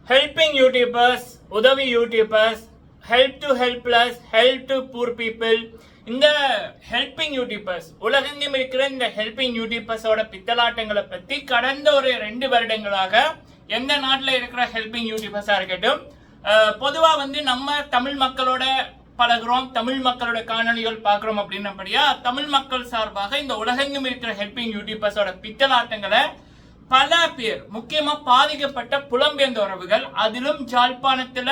helping YouTubers, உதவி YouTubers, help to helpless, help to poor people. இந்த helping YouTubers உலகெங்கும் இருக்கிற இந்த ஹெல்பிங் யூடியூபர்ஸோட பித்தலாட்டங்களை பற்றி கடந்த ஒரு 2 வருடங்களாக எந்த நாட்டில் இருக்கிற ஹெல்பிங் யூடியூபர்ஸாக இருக்கட்டும், பொதுவாக நம்ம தமிழ் மக்களோட பழகிறோம், தமிழ் மக்களோட காணொலிகள் பார்க்குறோம் அப்படின்னபடியா தமிழ் மக்கள் சார்பாக இந்த உலகெங்கும் இருக்கிற ஹெல்பிங் யூடியூபர்ஸோட பித்தலாட்டங்களை பல பேர், முக்கியமா பாதிக்கப்பட்ட புலம்பெயர்ந்த உறவுகள், அதிலும் ஜாழ்ப்பாணத்துல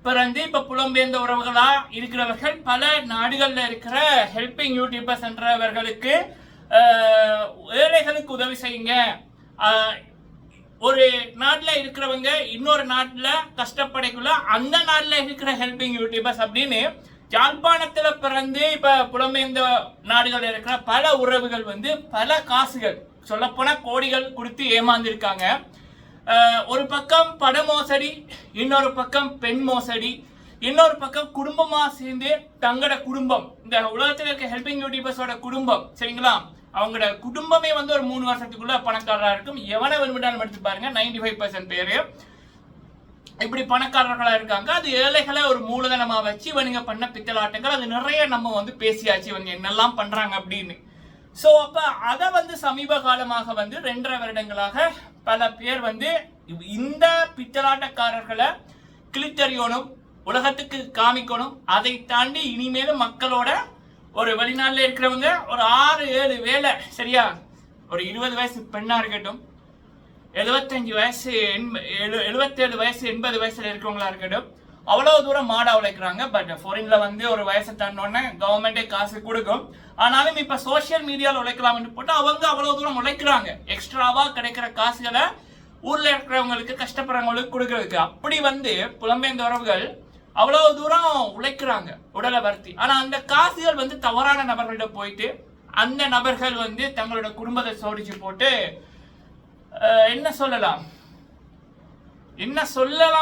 பிறந்து இப்ப புலம்பெயர்ந்த உறவுகளா இருக்கிறவர்கள் பல நாடுகள்ல இருக்கிற ஹெல்பிங் யூடியூபர்ஸ் என்றவர்களுக்கு ஏழைகளுக்கு உதவி செய்யுங்க, ஒரு நாட்டில் இருக்கிறவங்க இன்னொரு நாட்டில் கஷ்டப்படைக்குள்ள அந்த நாட்டில் இருக்கிற ஹெல்பிங் யூடியூபர்ஸ் அப்படின்னு ஜாழ்ப்பாணத்தில் பிறந்து இப்போ புலம்பெயர்ந்த நாடுகள் இருக்கிற பல உறவுகள் பல காசுகள், சொல்லப்போனா கோடிகள் கொடுத்து ஏமாந்துருக்காங்க. ஒரு பக்கம் பண மோசடி, இன்னொரு பக்கம் பெண் மோசடி, இன்னொரு பக்கம் குடும்பமா சேர்ந்து தங்களோட குடும்பம், இந்த உலகத்தில் இருக்க ஹெல்பிங் யூடியூபர்ஸோட குடும்பம், சரிங்களா, அவங்களோட குடும்பமே ஒரு 3 வருஷத்துக்குள்ள பணக்காரராக இருக்கும். எவனை விரும்பினாலும் எடுத்து பாருங்க, 95% பேரு இப்படி பணக்காரர்களா இருக்காங்க. அது ஏழைகளை ஒரு மூலதனமா வச்சு இவனுங்க பண்ண பித்தலாட்டங்கள், அது நிறைய நம்ம பேசியாச்சு இவங்க என்னெல்லாம் பண்றாங்க அப்படின்னு. ஸோ அப்போ அதை சமீப காலமாக 2.5 வருடங்களாக பல பேர் இந்த பித்தலாட்டக்காரர்களை கிழித்தறியணும், உலகத்துக்கு காமிக்கணும். அதை தாண்டி இனிமேலும் மக்களோட ஒரு வெளிநாட்டில் இருக்கிறவங்க ஒரு 6-7 வேலை, சரியா, ஒரு 20 வயசு பெண்ணா இருக்கட்டும், 75 வயசு 77 வயசு 80 வயசுல இருக்கிறவங்களா இருக்கட்டும், அவ்வளவு தூரம் மாடா உழைக்கிறாங்க. பட் ஃபாரின்ல ஒரு வயசை தாண்டோன்னே கவர்மெண்டே காசு கொடுக்கும். ஆனாலும் இப்ப சோசியல் மீடியாவில் உழைக்கலாம்னு போட்டு அவங்க அவ்வளவு தூரம் உழைக்கிறாங்க. எக்ஸ்ட்ராவா கிடைக்கிற காசுகளை ஊர்ல இருக்கிறவங்களுக்கு, கஷ்டப்படுறவங்களுக்கு கொடுக்கறதுக்கு. அப்படி புலம்பெயர்ந்த உறவுகள் அவ்வளவு தூரம் உழைக்கிறாங்க உடலை வருத்தி. ஆனா அந்த காசுகள் தவறான நபர்கள்ட்ட போயிட்டு அந்த நபர்கள் தங்களோட குடும்பத்தை சோடிச்சு போட்டு என்ன சொல்லலாம்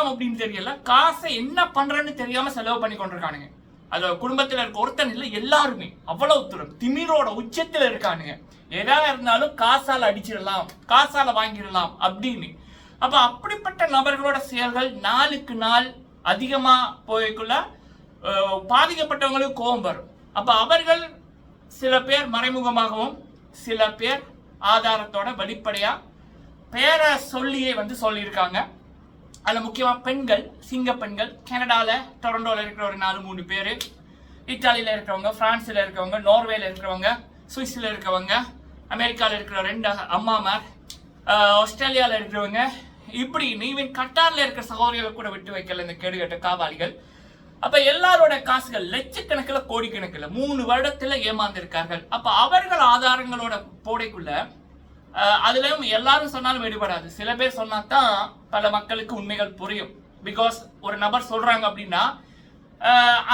அப்படின்னு தெரியல, காசை என்ன பண்றேன்னு தெரியாம செலவு பண்ணி கொண்டிருக்கானுங்க. அது குடும்பத்தில் இருக்க ஒருத்தன் இல்லை, எல்லாருமே அவ்வளவு தூரம் திமிரோட உச்சத்தில் இருக்கானுங்க. எதா இருந்தாலும் காசால அடிச்சிடலாம், காசால வாங்கிடலாம் அப்படின்னு. அப்ப அப்படிப்பட்ட நபர்களோட செயல்கள் நாளுக்கு நாள் அதிகமா போய்க்குள்ள பாதிக்கப்பட்டவங்களுக்கு கோபம் வரும். அப்ப அவர்கள் சில பேர் மறைமுகமாகவும் சில பேர் ஆதாரத்தோட வெளிப்படையா பேரை சொல்லியே சொல்லியிருக்காங்க. அதில் முக்கியமாக பெண்கள், சிங்க பெண்கள், கனடாவில் டொரண்டோவில் இருக்கிற ஒரு 4-3 பேர், இத்தாலியில் இருக்கிறவங்க, பிரான்ஸில் இருக்கிறவங்க, நோர்வேல இருக்கிறவங்க, சுவிஸில் இருக்கிறவங்க, அமெரிக்காவில் இருக்கிற 2 அம்மாமார், ஆஸ்திரேலியாவில் இருக்கிறவங்க, இப்படி ஈவன் கட்டாரில் இருக்கிற சகோதரிகளை கூட விட்டு வைக்கல இந்த கேடுகட்ட காவாளிகள். அப்ப எல்லாரோட காசுகள் லட்சக்கணக்கில் கோடிக்கணக்கில் 3 வருடத்துல ஏமாந்திருக்கார்கள். அப்ப அவர்கள் ஆதாரங்களோட போடைக்குள்ள அதுலயும் எல்லாரும் சொன்னாலும் ஈடுபடாது. சில பேர் சொன்னாதான் பல மக்களுக்கு உண்மைகள் புரியும். பிகாஸ் ஒரு நபர் சொல்றாங்க அப்படின்னா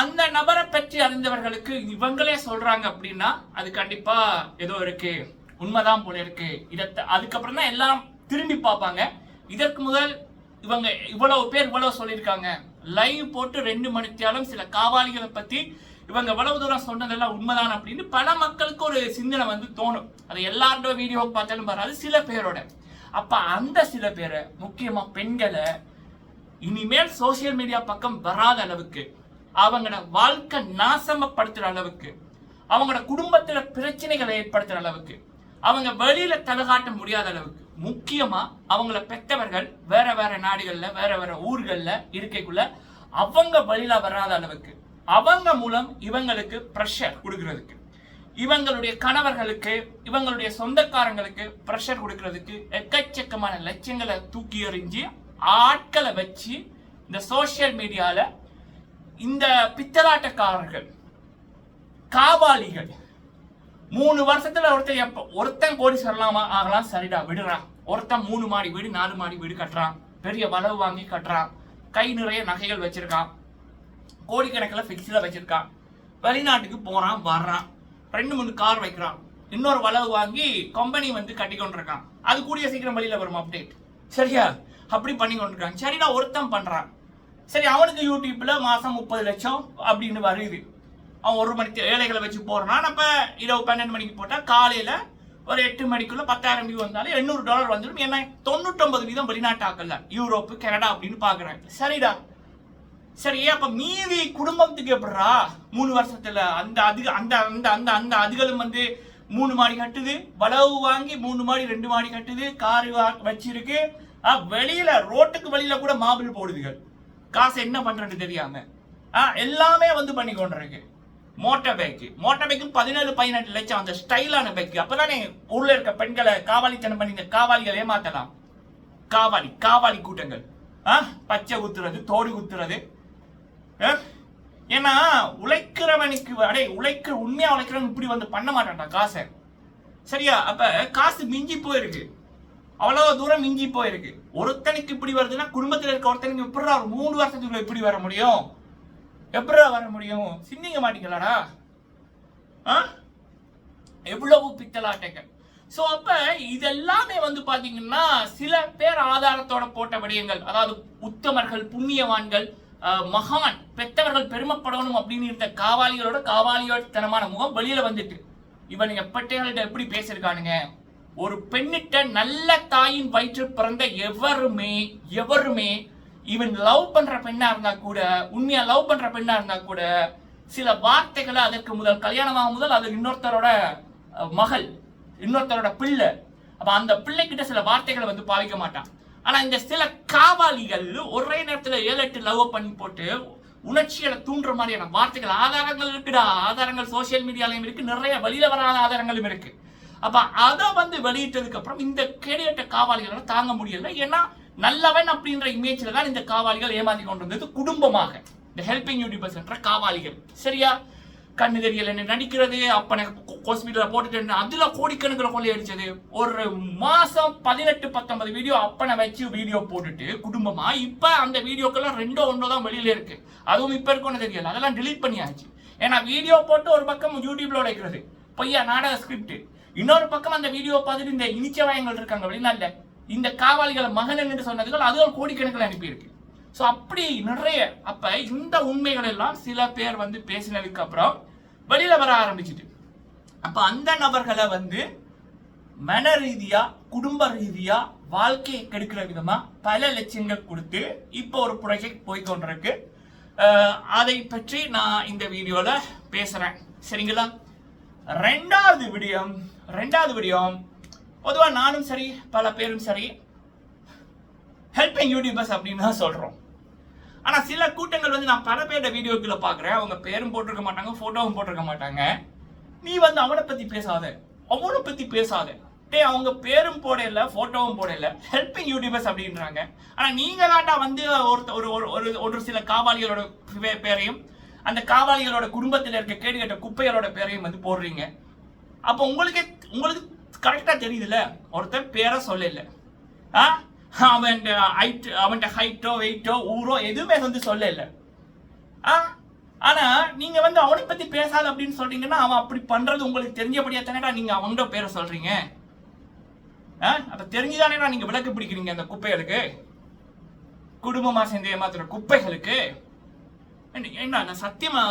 அந்த நபரை பற்றி அறிந்தவர்களுக்கு இவங்களே சொல்றாங்க அப்படின்னா அது கண்டிப்பா ஏதோ இருக்கு, உண்மைதான் போல இருக்கு. அதுக்கப்புறம் தான் எல்லாம் திரும்பி பார்ப்பாங்க. இதற்கு முதல் இவங்க இவ்வளவு பேர் இவ்வளவு சொல்லியிருக்காங்க, லைவ் போட்டு 2 மணித்தியாலும் சில காவாளிகளை பத்தி இவங்க எவ்வளவு தூரம் சொன்னதெல்லாம் உண்மைதான் அப்படின்னு பல மக்களுக்கு ஒரு சிந்தனை தோணும். அது எல்லாரோட வீடியோ பார்த்தாலும் வராது, சில பேரோட. அப்ப அந்த சில பேரை, முக்கியமா பெண்களை, இனிமேல் சோசியல் மீடியா பக்கம் வராத அளவுக்கு, அவங்களோட வாழ்க்கை நாசமப்படுத்துற அளவுக்கு, அவங்களோட குடும்பத்துல பிரச்சனைகளை ஏற்படுத்துற அளவுக்கு, அவங்க வெளியில தலகாட்ட முடியாத அளவுக்கு, முக்கியமா அவங்கள பெற்றவர்கள் வேற வேற நாடுகள்ல வேற வேற ஊர்கள்ல இருக்கைக்குள்ள அவங்க வெளியில வராத அளவுக்கு, அவங்க மூலம் இவங்களுக்கு பிரஷர் கொடுக்கறதுக்கு, இவங்களுடைய கணவர்களுக்கு, இவங்களுடைய சொந்தக்காரங்களுக்கு பிரஷர் கொடுக்கறதுக்கு எக்கச்சக்கமான லட்சங்களை தூக்கி எறிஞ்சு ஆட்களை வச்சு இந்த சோசியல் மீடியால இந்த பித்தலாட்டக்காரர்கள், காவாளிகள் 3 வருஷத்துல ஒருத்தன் கோடி சொல்லலாமா ஆகலாம், சரிடா விடுறான். ஒருத்தன் 3 மாடி வீடு 4 மாடி வீடு கட்டுறான், பெரிய வளவு வாங்கி கட்டுறான், கை நிறைய நகைகள் வச்சிருக்கான், கோடிக்கணக்கில் ஃபிக்ஸில் வச்சிருக்கான், வெளிநாட்டுக்கு போறான் வர்றான், 2-3 கார் வைக்கிறான், இன்னொரு வளவு வாங்கி கம்பெனி கட்டி கொண்டிருக்கான். அது கூடிய சீக்கிரம் வெளியில வரும் அப்டேட், சரியா? அப்படி பண்ணி கொண்டிருக்காங்க. சரிடா, ஒருத்தன் பண்றான், சரி, அவனுக்கு யூடியூப்ல மாசம் 30 லட்சம் அப்படின்னு வருது. அவன் 1 மணிக்கு ஏழைகளை வச்சு போறான். அப்ப இரவு 12 மணிக்கு போட்டா காலையில ஒரு 8 மணிக்குள்ள 10,000 வியூ வந்தாலும் $800 வந்துடும். ஏன்னா 99% வெளிநாட்டு ஆக்கல, யூரோப்பு, கனடா அப்படின்னு பாக்குறாங்க. சரிடா, சரி. அப்ப மீதி குடும்பத்துக்கு எப்படா 3 வருஷத்துல அந்த அதிக அந்த அந்த அந்த அந்த அதுகளும் வந்து 3 மாடி கட்டுது, வளவு வாங்கி 3 மாடி 2 மாடி கட்டுது, கார் வச்சிருக்கு, வெளியில ரோட்டுக்கு வெளியில கூட மாபிள் போடுதுகள், காசு என்ன பண்றது தெரியாம எல்லாமே வந்து பண்ணி கொண்டிருக்கு. மோட்டார் பைக்கு 17-18 லட்சம், அந்த ஸ்டைலான பைக்கு. அப்பதானே ஊர்ல இருக்க பெண்களை காவாலித்தனம் பண்ணி இந்த காவாலிகள் ஏமாத்தலாம். காவாலி கூட்டங்கள் பச்சை குத்துறது, தோடு குத்துறது. ஏன்னா உழைக்கிறவனுக்கு உண்மையா உழைக்கிறவன் இப்படி வந்து பண்ண மாட்டான்டா காசை. சரியா? அப்ப காசு மிஞ்சி போயிருக்கு, அவ்வளவு தூரம் மிஞ்சி போயிருக்கு. ஒருத்தனுக்கு இப்படி வருதுன்னா குடும்பத்தில் இருக்க ஒருத்தனுக்கு எப்படி 3 வருஷத்துக்குள்ள இப்படி வர முடியும்? எப்படி வர முடியும்? சிந்திக்க மாட்டீங்களாடா? எவ்வளவு பித்தலாட்டைகள். சோ அப்ப இதெல்லாமே வந்து பாத்தீங்கன்னா சில பேர் ஆதாரத்தோட போட்ட விடயங்கள், அதாவது உத்தமர்கள், புண்ணியவான்கள், மகான், பெற்றவர்கள் பெருமைப்படணும் அப்படின்னு இருந்த காவாலியோட முகம் வெளியில வந்துட்டு இவன் எப்பட்டைகள்கிட்ட எப்படி பேசிருக்கானுங்க. ஒரு பெண்ணிட்ட நல்ல தாயின் வயிற்று பிறந்த எவருமே இவன் லவ் பண்ற பெண்ணா இருந்தா கூட, உண்மையா லவ் பண்ற பெண்ணா இருந்தா கூட, சில வார்த்தைகளை அதற்கு முதல் கல்யாணமாகும் முதல் அது இன்னொருத்தரோட மகள், இன்னொருத்தரோட பிள்ளை, அப்ப அந்த பிள்ளைகிட்ட சில வார்த்தைகளை வந்து பாவிக்க மாட்டான். ஆனா இந்த சில காவாலிகள் ஒரே நேரத்துல 7-8 லவ் பண்ணி போட்டு உணர்ச்சிகளை தூண்டுற மாதிரியான வார்த்தைகள், ஆதாரங்கள் இருக்குடா, ஆதாரங்கள் சோசியல் மீடியாலையும் இருக்கு, நிறைய வெளியில வராத ஆதாரங்களும் இருக்கு. அப்ப அதை வந்து வெளியிட்டதுக்கு அப்புறம் இந்த கேடியட்ட காவாலிகளை தாங்க முடியல. ஏன்னா நல்லவன் அப்படின்ற இமேஜ்ல தான் இந்த காவாலிகள் ஏமாத்தி கொண்டு வந்தது குடும்பமாக, இந்த ஹெல்பிங் யூடியூபர்ஸ் என்ற காவாலிகள். சரியா? கண்ணு தெரியல என்ன நடிக்கிறது, அப்பனை ஹாஸ்பிட்டல போட்டுட்டு அதுல கோடிக்கணக்கில் கொள்ளை அடிச்சது. ஒரு மாசம் 18-19 வீடியோ அப்பனை வச்சு வீடியோ போட்டுட்டு குடும்பமா. இப்ப அந்த வீடியோக்கெல்லாம் 2-1 தான் வெளியில இருக்கு. அதுவும் இப்ப இருக்கும்னு தெரியல, அதெல்லாம் டிலீட் பண்ணியாச்சு. ஏன்னா வீடியோ போட்டு ஒரு பக்கம் யூடியூப்ல உடைக்கிறது பொய்யா நாடக ஸ்கிரிப்ட், இன்னொரு பக்கம் அந்த வீடியோ பார்த்துட்டு இந்த இனிச்சவாயங்கள் இருக்காங்க வெளிநாட்டுல, இந்த காவாலிகளை மகன் என்று சொன்னதுகள் அதுவும் கோடிக்கணக்கில் அனுப்பியிருக்கு. ஸோ அப்படி நிறைய. அப்ப இந்த உண்மைகள் எல்லாம் சில பேர் வந்து பேசினதுக்கு அப்புறம் வெளியில வர ஆரம்பிச்சுட்டு, அப்ப அந்த நபர்களை வந்து மன ரீதியா, குடும்ப ரீதியா, வாழ்க்கையை கெடுக்கிற விதமா பல லட்சங்கள் கொடுத்து இப்போ ஒரு ப்ராஜெக்ட் போய்கொண்டிருக்கு. அதை பற்றி நான் இந்த வீடியோல பேசுறேன். சரிங்களா? ரெண்டாவது விடயம் பொதுவா நானும் சரி, பல பேரும் சரி, ஹெல்பிங் யூடியூபர்ஸ் அப்படின்னு தான் சொல்றோம். ஆனா சில கூட்டங்கள் வந்து நான் பல பேரோட வீடியோக்குள்ள பாக்குறேன், அவங்க பேரும் போட்டிருக்க மாட்டாங்க, போட்டோவும் போட்டிருக்க மாட்டாங்க. நீ வந்து அவனை பத்தி பேசாத, அவங்க பேரும் போடல, போட்டோவும் போடல, ஹெல்பிங் யூடியூபர்ஸ் அப்படின்றாங்க. ஆனா நீங்க தாண்டா வந்து ஒரு சில காவாலிகளோட பேரையும், அந்த காவாலிகளோட குடும்பத்தில் இருக்க கேடுகட்ட குப்பைகளோட பேரையும் வந்து போடுறீங்க. அப்ப உங்களுக்கு கரெக்டா தெரியுதுல்ல, ஒருத்தர் பேரை சொல்லல, அவன் ஹைட்டோ வெயிட்டோ ஊரோ எதுவுமே வந்து சொல்லல. ஆனா நீங்க வந்து அவனை பத்தி பேசாத அப்படின்னு சொல்றீங்கன்னா, அவன் அப்படி பண்றது உங்களுக்கு தெரிஞ்சபடியா தானேடா நீங்க அவனோட பேரை சொல்றீங்க. அப்ப தெரிஞ்சுதானேடா நீங்க விளக்கு பிடிக்கிறீங்க அந்த குப்பைகளுக்கு, குடும்பமா சேர்ந்து ஏமாத்துற குப்பைகளுக்கு. என்ன சத்தியமா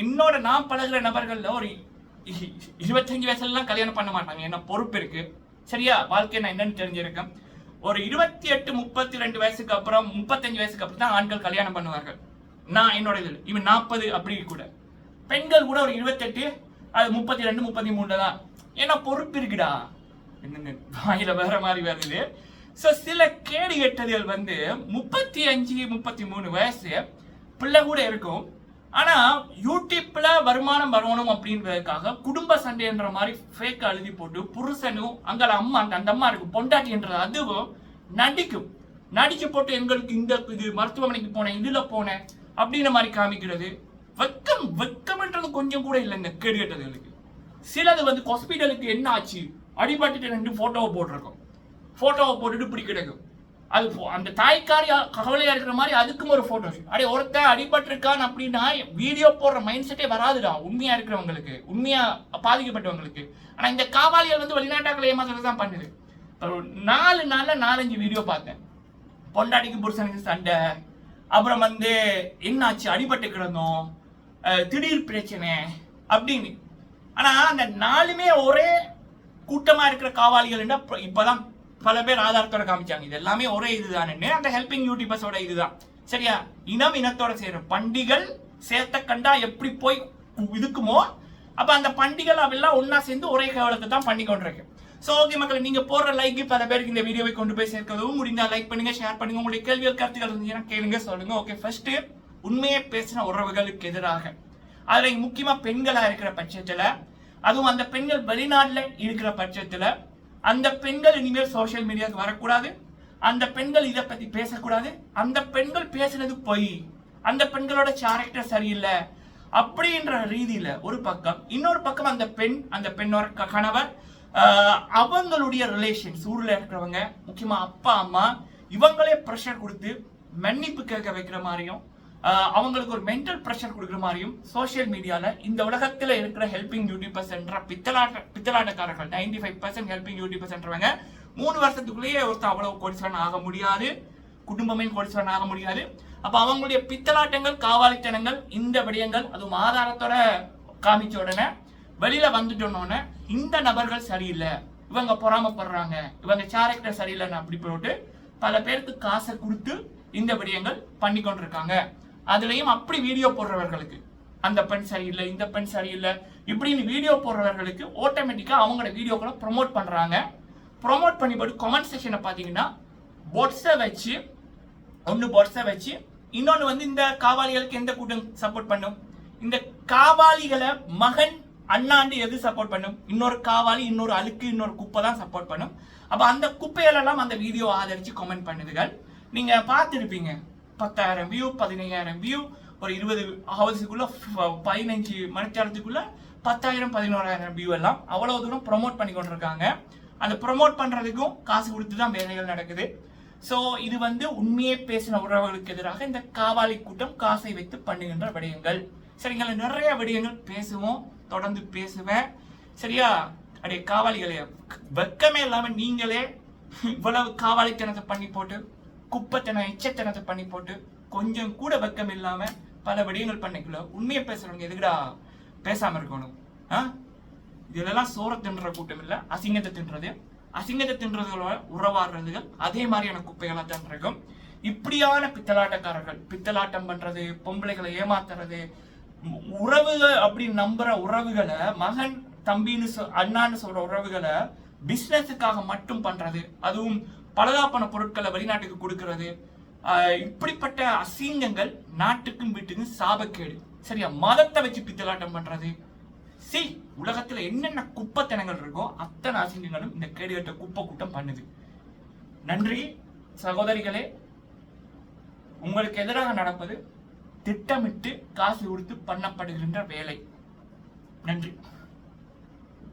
என்னோட நான் பழகுற நபர்கள்ல ஒரு 25 வயசுலாம் கல்யாணம் பண்ண மாட்டாங்க. என்ன பொறுப்பு இருக்கு. சரியா? வாழ்க்கை நான் என்னன்னு தெரிஞ்சிருக்கேன். ஒரு 28-32 வயசுக்கு அப்புறம், 35 வயசுக்கு அப்புறம் தான் ஆண்கள் கல்யாணம் பண்ணுவார்கள். நான் என்னோட இதில் இவன் 40 அப்படி கூட, பெண்கள் கூட ஒரு 28, அது 32-33 தான். ஏன்னா பொறுப்பு இருக்குடா. என்னங்க வாயில வேற மாதிரி வருது. சில கேடு கெட்டதுகள் வந்து 35-33 வயசு பிள்ளை கூட இருக்கும். ஆனா யூடியூப்ல வருமானம் வரணும் அப்படின்றதுக்காக குடும்ப சண்டைன்ற மாதிரி ஃபேக் எழுதி போட்டு புருஷனும் அங்க அம்மா, அந்த அம்மா இருக்கு பொண்டாட்டின்றது, அதுவும் நடிக்க போட்டு எங்களுக்கு இந்த இது மருத்துவமனைக்கு போனேன், இதுல போனேன் அப்படின்ற மாதிரி காமிக்கிறது. வெக்கம்ன்றது கொஞ்சம் கூட இல்லை இந்த கேடு கெட்டதுகளுக்கு. சிலது வந்து ஹாஸ்பிட்டலுக்கு என்ன ஆச்சு, அடிபட்டுட்டு 2 போட்டோவை போட்டிருக்கோம், போட்டோவை போட்டுட்டு இப்படி கிடக்கும். அது அந்த தாய்க்காரி கவலையா இருக்கிற மாதிரி அதுக்கும் ஒரு போட்டோ. ஒருத்தர் அடிபட்டிருக்கான் அப்படின்னா வீடியோ போடுற மைண்ட் செட்டே வராதுடா உண்மையா இருக்கிறவங்களுக்கு, உண்மையா பாதிக்கப்பட்டவங்களுக்கு. ஆனா இந்த காவாலிகள் வந்து வெளிநாட்டாக்களை ஏமாத்துறது தான் பண்ணுது. 4 நாள்ல 4-5 வீடியோ பார்த்தேன். பொண்டாட்டிக்கு புருஷனுக்கு சண்டை, அப்புறம் வந்து என்னாச்சு அடிபட்டு கிடந்தோம், திடீர் பிரச்சனை அப்படின்னு. ஆனா அந்த 4மே ஒரே கூட்டமா இருக்கிற காவாலிகள் இப்பதான் பல பேர் ஆதாரத்தோட காமிச்சாங்க. இது எல்லாமே ஒரே இதுதானே அந்த ஹெல்பிங் யூடியூபர்ஸோட இதுதான். சரியா? இனம் இனத்தோட சேரும் பண்டிகள் சேர்த்த கண்டா எப்படி போய் இதுக்குமோ அப்ப அந்த பண்டிகள் அவெல்லாம் ஒன்னா சேர்ந்து ஒரே கேவலத்தை தான் பண்ணி கொண்டிருக்கு. சோ ஓகே மக்களை, நீங்க போடுற லைக் பல பேருக்கு இந்த வீடியோவை கொண்டு போய் சேர்க்கவும் முடிந்தா லைக் பண்ணுங்க, ஷேர் பண்ணுங்க. உங்களுடைய கேள்விகள் கருத்துக்கள் இருந்துச்சுன்னா கேளுங்க, சொல்லுங்க. ஓகே, ஃபர்ஸ்ட் உண்மையை பேசின உறவுகளுக்கு எதிராக, அதுல முக்கியமா பெண்களா இருக்கிற பட்சத்துல, அதுவும் அந்த பெண்கள் வெளிநாட்டுல இருக்கிற பட்சத்துல, அந்த பெண்கள் இனிமேல் சோசியல் மீடியாவுக்கு வரக்கூடாது. அந்த பெண்கள் இதை பத்தி பேசக்கூடாது. அந்த பெண்கள் பேசுறது பொய், அந்த பெண்களோட கேரக்டர் சரியில்லை அப்படின்ற ரீதியில ஒரு பக்கம். இன்னொரு பக்கம் அந்த பெண்ணோட கணவர், அவங்களுடைய ரிலேஷன்ஸ், ஊர்ல இருக்கிறவங்க, முக்கியமா அப்பா அம்மா, இவங்களே ப்ரெஷர் கொடுத்து மன்னிப்பு கேட்க வைக்கிற மாதிரியும், அவங்களுக்கு ஒரு மென்டல் ப்ரெஷர் கொடுக்குற மாதிரியும் சோசியல் மீடியால இந்த உலகத்துல இருக்கிற ஹெல்பிங் யூடியூபர்ஸ் என்ற பித்தலாட்டக்காரர்கள் 95% ஹெல்பிங் யூடியூபர்ஸ் என்றவங்க 3 வருஷத்துக்குள்ளேயே ஒருத்தர் அவ்வளவு கோடீஸ்வரன் ஆக முடியாது, குடும்பமே கோடீஸ்வரன் ஆக முடியாது. அப்ப அவங்களுடைய பித்தலாட்டங்கள், காவாலித்தனங்கள், இந்த விடயங்கள் அதுவும் ஆதாரத்தோட காமிச்ச உடனே வெளியில வந்துட்டோன்னு இந்த நபர்கள் சரியில்லை, இவங்க பொறாமப்படுறாங்க, இவங்க கேரக்டர் சரியில்லைன்னு அப்படி போட்டு பல பேருக்கு காசை கொடுத்து இந்த விடயங்கள் பண்ணி கொண்டிருக்காங்க. அதுலயும் அப்படி வீடியோ போடுறவர்களுக்கு அந்த பெண் சரியில்லை, இந்த பெண் சரியில்லை இப்படின்னு வீடியோ போடுறவர்களுக்கு ஆட்டோமேட்டிக்கா அவங்களோட வீடியோக்களை ப்ரொமோட் பண்றாங்க. ப்ரொமோட் பண்ணி போட்டு கமெண்ட் செக்ஷனை பாத்தீங்கன்னா பொட்ஸை வச்சு, இன்னொன்னு வந்து இந்த காவாலிகளுக்கு எந்த கூட்டம் சப்போர்ட் பண்ணும், இந்த காவாலிகளை மகன் அண்ணாண்டு எது சப்போர்ட் பண்ணும், இன்னொரு காவாலி, இன்னொரு அழுக்கு, இன்னொரு குப்பை தான் சப்போர்ட் பண்ணும். அப்ப அந்த குப்பைகளெல்லாம் அந்த வீடியோ ஆதரிச்சு கமெண்ட் பண்ணுதுகள். நீங்க பார்த்துருப்பீங்க, 10,000 வியூ, 15,000 வியூ, ஒரு 20 ஹவர்ஸுக்குள்ள 15 மணித்தியாலத்துக்குள்ள 10,000 11,000 வியூ எல்லாம் அவ்வளவு தூரம் ப்ரொமோட் பண்ணி கொண்டிருக்காங்க. அந்த ப்ரொமோட் பண்றதுக்கும் காசு கொடுத்து தான் வேலைகள் நடக்குது. சோ இது வந்து உண்மையை பேசின உறவுகளுக்கு எதிராக இந்த காவாலி கூட்டம் காசை வைத்து பண்ணுகின்ற விடயங்கள். சரிங்களா? நிறைய விடயங்கள் பேசுவோம், தொடர்ந்து பேசுவேன். சரியா? அடைய காவாலிகளே, வெக்கமே இல்லாம நீங்களே இவ்வளவு காவாலித்தனத்தை பண்ணி போட்டு, குப்பத்தனை எச்சத்தனத்தை பண்ணி போட்டு, கொஞ்சம் கூட வெக்கம் இல்லாம பல விடயங்கள் பண்ணிக்கல. உண்மையை பேசுறவங்க எதுக்குடா பேசாம இருக்கணும்? இதெல்லாம் சோற தின்ற கூட்டம் இல்ல, அசிங்கத்தை தின்றது. அசிங்கத்தை தின்றதுகளோட உறவாடுறதுகள் அதே மாதிரியான குப்பைகளா தான் இருக்கும். இப்படியான பித்தலாட்டக்காரர்கள், பித்தலாட்டம் பண்றது, பொம்பளைகளை ஏமாத்துறது, உறவுகள் அப்படி நம்புற உறவுகளை, மகன் தம்பின்னு அண்ணான்னு சொல்ற உறவுகளை பிசினஸுக்காக மட்டும் பண்றது, அதுவும் பலதாப்பன பொருட்களை வெளிநாட்டுக்கு கொடுக்கறது, இப்படிப்பட்ட அசிங்கங்கள் நாட்டுக்கும் வீட்டுக்கும் சாபக்கேடு. சரியா? மதத்தை வச்சு பித்தலாட்டம் பண்றது, உலகத்துல என்னென்ன குப்பத்தனங்கள் இருக்கோ அத்தனை அசிங்கங்களும் இந்த கேடுகட்ட குப்பை கூட்டம் பண்ணுது. நன்றி சகோதரிகளே. உங்களுக்கு எதிராக நடப்பது திட்டமிட்டு காசு கொடுத்து பண்ணப்படுகின்ற வேலை. நன்றி.